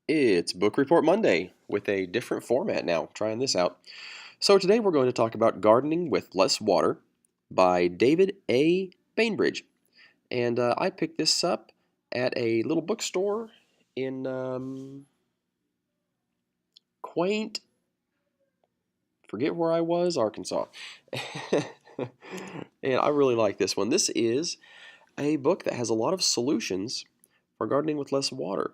It's Book Report Monday with a different format now. Trying this out. So today we're going to talk about Gardening with Less Water by David A. Bainbridge. And I picked this up at a little bookstore in quaint, forget where I was, Arkansas. And I really like this one. This is a book that has a lot of solutions for gardening with less water.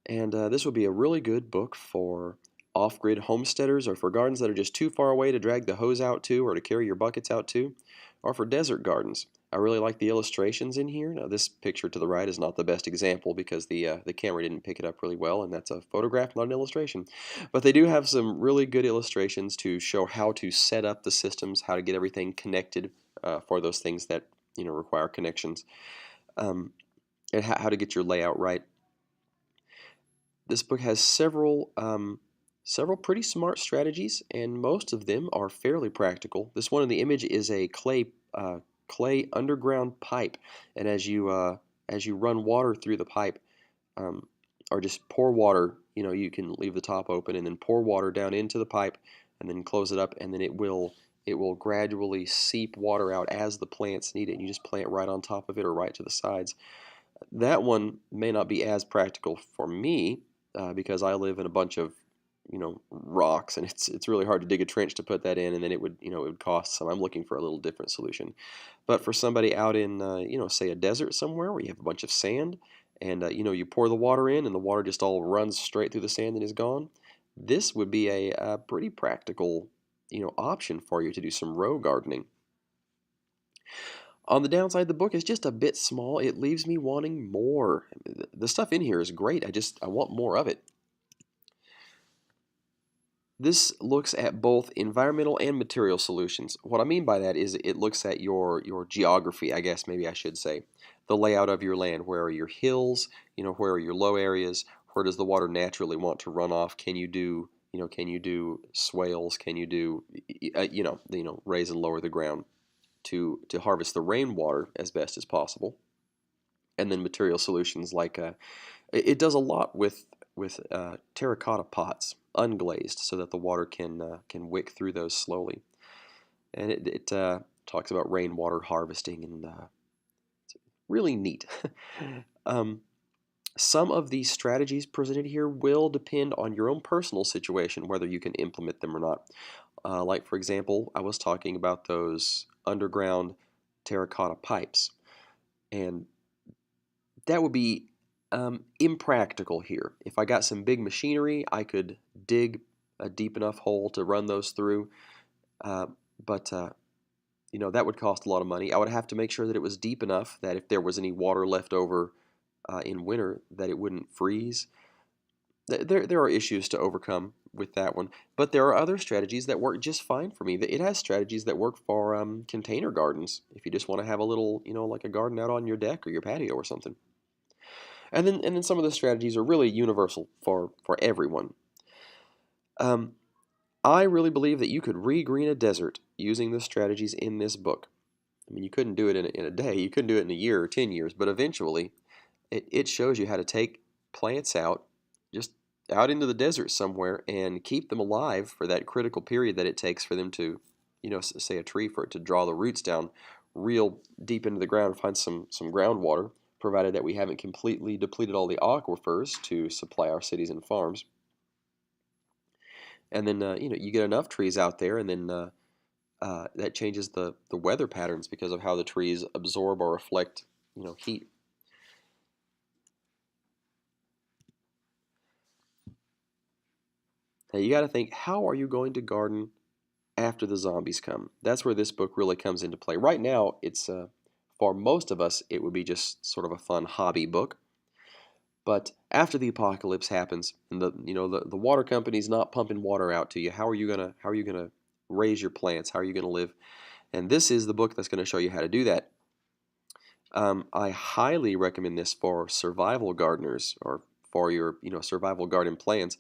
And this would be a really good book for off-grid homesteaders or for gardens that are just too far away to drag the hose out to or to carry your buckets out to, or for desert gardens. I really like the illustrations in here. Now this picture to the right is not the best example because the camera didn't pick it up really well, and that's a photograph, not an illustration. But they do have some really good illustrations to show how to set up the systems, how to get everything connected for those things that require connections, and how to get your layout right. This book has several pretty smart strategies, and most of them are fairly practical. This one in the image is a clay underground pipe, and as you run water through the pipe, um, or just pour water, you can leave the top open and then pour water down into the pipe, and then close it up, and then it will gradually seep water out as the plants need it. And you just plant right on top of it or right to the sides. That one may not be as practical for me because I live in a bunch of rocks, and it's really hard to dig a trench to put that in, and then it would cost some. I'm looking for a little different solution. But for somebody out in say a desert somewhere where you have a bunch of sand, and you pour the water in, and the water just all runs straight through the sand and is gone. This would be a pretty practical option for you to do some row gardening. On the downside, the book is just a bit small. It leaves me wanting more. The stuff in here is great. I want more of it. This looks at both environmental and material solutions. What I mean by that is it looks at your geography, I guess maybe I should say. The layout of your land. Where are your hills? Where are your low areas? Where does the water naturally want to run off? Can you do swales? Can you do raise and lower the ground to harvest the rainwater as best as possible? And then material solutions like it does a lot with terracotta pots, unglazed, so that the water can wick through those slowly. And it talks about rainwater harvesting, and it's really neat. um, some of these strategies presented here will depend on your own personal situation, whether you can implement them or not. Like, for example, I was talking about those underground terracotta pipes, and that would be impractical here. If I got some big machinery, I could dig a deep enough hole to run those through, uh, but that would cost a lot of money. I would have to make sure that it was deep enough that if there was any water left over in winter, that it wouldn't freeze. There are issues to overcome with that one, but there are other strategies that work just fine for me. It has strategies that work for container gardens, if you just want to have a little, like a garden out on your deck or your patio or something. And then some of the strategies are really universal for everyone. Um, I really believe that you could regreen a desert using the strategies in this book. I mean, you couldn't do it in a day, you couldn't do it in a year or 10 years, but eventually it shows you how to take plants out, just out into the desert somewhere, and keep them alive for that critical period that it takes for them to, say a tree, for it to draw the roots down real deep into the ground and find some groundwater, provided that we haven't completely depleted all the aquifers to supply our cities and farms. And then you get enough trees out there, and then that changes the weather patterns because of how the trees absorb or reflect heat. Now you got to think, how are you going to garden after the zombies come? That's where this book really comes into play. Right now, it's for most of us, it would be just sort of a fun hobby book. But after the apocalypse happens, and the water company's not pumping water out to you, how are you gonna raise your plants? How are you gonna live? And this is the book that's going to show you how to do that. I highly recommend this for survival gardeners or for your survival garden plans.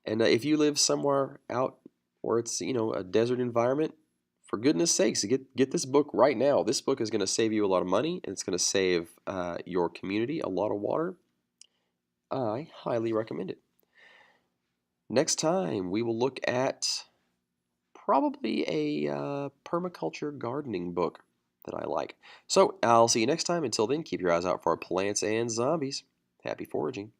And if you live somewhere out where it's a desert environment, for goodness sakes, get this book right now. This book is going to save you a lot of money, and it's going to save your community a lot of water. I highly recommend it. Next time, we will look at probably a permaculture gardening book that I like. So I'll see you next time. Until then, keep your eyes out for plants and zombies. Happy foraging.